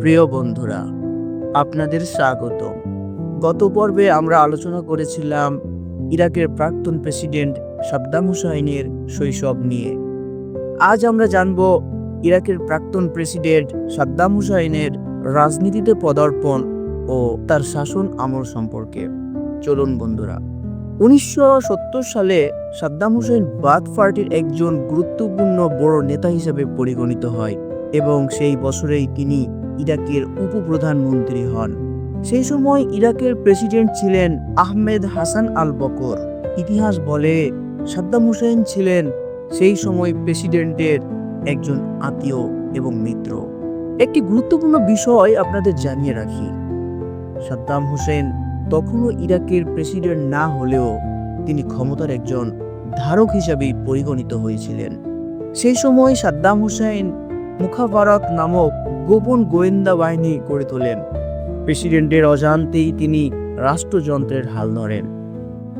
প্রিয় বন্ধুরা, আপনাদের স্বাগত। গত পর্বে আমরা আলোচনা করেছিলাম ইরাকের প্রাক্তন প্রেসিডেন্ট সাদ্দাম হুসাইনের শৈশব নিয়ে। আজ আমরা জানব ইরাকের প্রাক্তন প্রেসিডেন্ট সাদ্দাম হুসাইনের রাজনীতিতে পদার্পণ ও তার শাসন আমল সম্পর্কে। চলুন বন্ধুরা। 1970 সালে সাদ্দাম হুসাইন বাথ পার্টির একজন গুরুত্বপূর্ণ বড় নেতা হিসেবে পরিগণিত হয় এবং সেই বছরেই তিনি ইরাকের উপপ্রধানমন্ত্রী হন। সেই সময় ইরাকের প্রেসিডেন্ট ছিলেন আহমেদ হাসান আল বকর। ইতিহাস বলে সাদ্দাম হুসাইন ছিলেন সেই সময় প্রেসিডেন্টের একজন আত্মীয় এবং মিত্র। একটি গুরুত্বপূর্ণ বিষয় আপনাদের জানিয়ে রাখি, সাদ্দাম হুসেন তখনও ইরাকের প্রেসিডেন্ট না হলেও তিনি ক্ষমতার একজন ধারক হিসাবেই পরিগণিত হয়েছিলেন। সেই সময় সাদ্দাম হুসাইন মুখাফারাত নামক গোপন গোয়েন্দা বাহিনী গড়ে তোলেন। প্রেসিডেন্টের অজান্তেই তিনি রাষ্ট্রযন্ত্রের হাল ধরেন।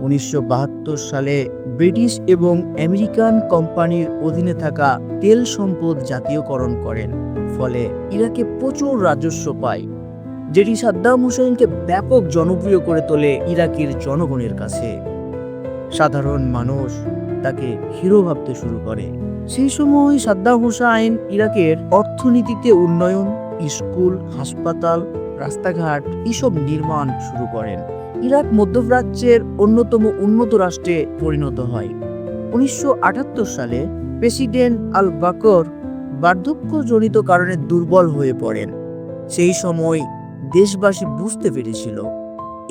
1972 সালে ব্রিটিশ এবং আমেরিকান কোম্পানির অধীনে থাকা তেল সম্পদ জাতীয়করণ করেন, ফলে ইরাকে প্রচুর রাজস্ব পায়, যেটি সাদ্দাম হুসাইনকে ব্যাপক জনপ্রিয় করে তোলে ইরাকের জনগণের কাছে। সাধারণ মানুষ তাকে হিরো ভাবতে শুরু করে। সেই সময় সাদ্দাম হুসাইন ইরাকের অর্থনীতিতে উন্নয়ন, স্কুল, হাসপাতাল, রাস্তাঘাট এসব নির্মাণ শুরু করেন। ইরাক মধ্যপ্রাচ্যের অন্যতম উন্নত রাষ্ট্রে পরিণত হয়। 1978 সালে প্রেসিডেন্ট আল বাকর বার্ধক্যজনিত কারণে দুর্বল হয়ে পড়েন। সেই সময় দেশবাসী বুঝতে পেরেছিল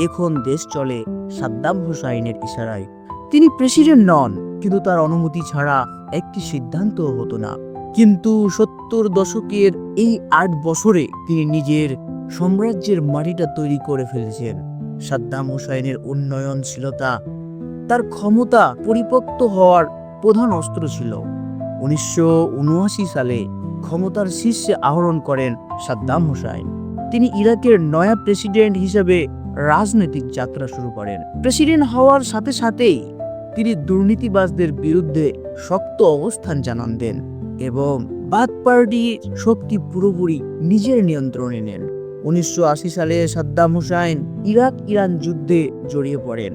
এখন দেশ চলে সাদ্দাম হুসাইনের ইশারায়। তিনি প্রেসিডেন্ট নন, কিন্তু তার অনুমতি ছাড়া একটি সিদ্ধান্ত হতো না। কিন্তু 70 দশকের এই 8 বছরে তিনি নিজের সাম্রাজ্যের মাটিটা তৈরি করে ফেলেছেন। সাদ্দাম হুসাইনের উন্নয়নশীলতা তার ক্ষমতা পরিপক্ত হওয়ার প্রধান অস্ত্র ছিল। 1979 সালে ক্ষমতার শীর্ষে আরোহণ করেন সাদ্দাম হুসাইন। তিনি ইরাকের নয়া প্রেসিডেন্ট হিসেবে রাজনৈতিক যাত্রা শুরু করেন। প্রেসিডেন্ট হওয়ার সাথে সাথেই তিনি দুর্নীতিবাজদের বিরুদ্ধে শক্ত অবস্থান জানান দেন এবং বাথ পার্টির শক্তি পুরোপুরি নিজের নিয়ন্ত্রণে নেন। 1980 সালে সাদ্দাম হুসাইন ইরাক-ইরান যুদ্ধে জড়িয়ে পড়েন।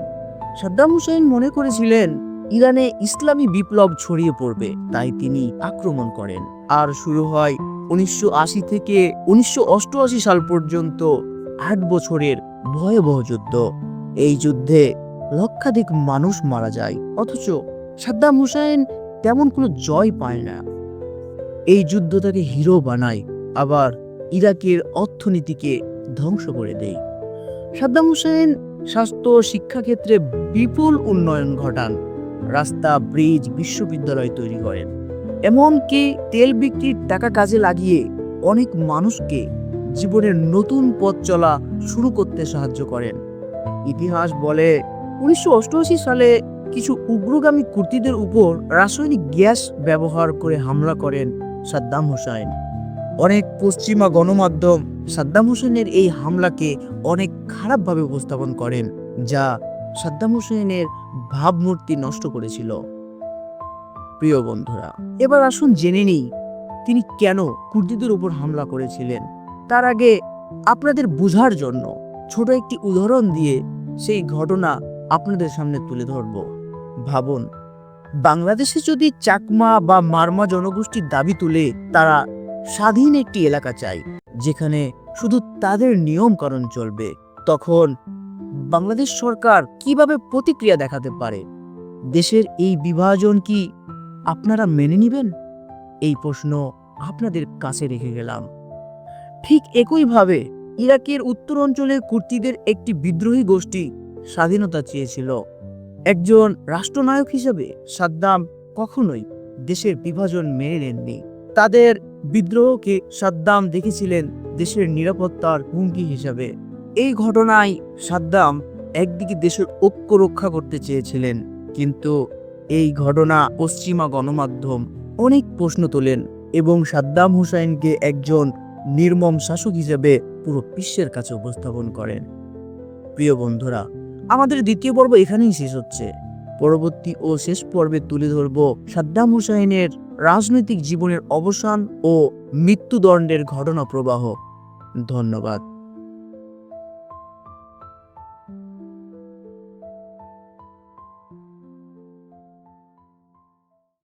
সাদ্দাম হুসাইন মনে করেছিলেন ইরানে ইসলামী বিপ্লব ছড়িয়ে পড়বে, তাই তিনি আক্রমণ করেন। আর শুরু হয় 1980 থেকে 1988 সাল পর্যন্ত 8 বছরের ভয়াবহ যুদ্ধ। এই যুদ্ধে লক্ষাধিক মানুষ মারা যায়, অথচ সাদ্দাম হুসাইন তেমন কোনো জয় পায় না। এই যুদ্ধ তাকে হিরো বানায়, আবার ইরাকের অর্থনীতিকে ধ্বংস করে দেয়। সাদ্দাম হুসাইন স্বাস্থ্য শিক্ষা ক্ষেত্রে বিপুল উন্নয়ন ঘটান, রাস্তা, ব্রিজ, বিশ্ববিদ্যালয় তৈরি করেন। এমনকি তেল বিক্রির টাকা কাজে লাগিয়ে অনেক মানুষকে জীবনের নতুন পথ চলা শুরু করতে সাহায্য করেন। ইতিহাস বলে 1988 সালে কিছু উগ্রগামী কুর্দিদের উপর রাসায়নিক গ্যাস ব্যবহার করে হামলা করেন সাদ্দাম হুসাইন। অনেক পশ্চিমা গণমাধ্যম সাদ্দাম হুসাইনের এই হামলাকে অনেক খারাপভাবে উপস্থাপন করেন, যা সাদ্দাম হুসাইনের ভাবমূর্তি নষ্ট করেছিল। প্রিয় বন্ধুরা, এবার আসুন জেনে নিই তিনি কেন কুর্দিদের উপর হামলা করেছিলেন। তার আগে আপনাদের বোঝার জন্য ছোট একটি উদাহরণ দিয়ে সেই ঘটনা আপনাদের সামনে তুলে ধরব। ভাবুন, বাংলাদেশে যদি চাকমা বা মারমা জনগোষ্ঠীর দাবি তুলে তারা স্বাধীন একটি এলাকা চায় যেখানে শুধু তাদের নিয়ম কানুন চলবে, তখন বাংলাদেশ সরকার কিভাবে প্রতিক্রিয়া দেখাতে পারে? দেশের এই বিভাজন কি আপনারা মেনে নেবেন? এই প্রশ্ন আপনাদের কাছে রেখে গেলাম। ঠিক একইভাবে ইরাকের উত্তর অঞ্চলের কুর্দিদের একটি বিদ্রোহী গোষ্ঠী স্বাধীনতা চেয়েছিল। একজন রাষ্ট্রনায়ক হিসেবে সাদ্দাম কখনোই দেশের বিভাজন মেনে নেননি। তাদের বিদ্রোহকে সাদ্দাম দেখেছিলেন দেশের নিরাপত্তার হুমকি হিসাবে। এই ঘটনায় সাদ্দাম একদিকে দেশের ঐক্য রক্ষা করতে চেয়েছিলেন, কিন্তু এই ঘটনা পশ্চিমা গণমাধ্যম অনেক প্রশ্ন তোলেন এবং সাদ্দাম হুসাইনকে একজন নির্মম শাসক হিসেবে পুরো বিশ্বের কাছে উপস্থাপন করেন। প্রিয় বন্ধুরা, আমাদের দ্বিতীয় পর্ব এখানেই শেষ হচ্ছে। পরবর্তী ও শেষ পর্বে তুলে ধরব সাদ্দাম হুসাইনের রাজনৈতিক জীবনের অবসান ও মৃত্যুদণ্ডের ঘটনা প্রবাহ। ধন্যবাদ।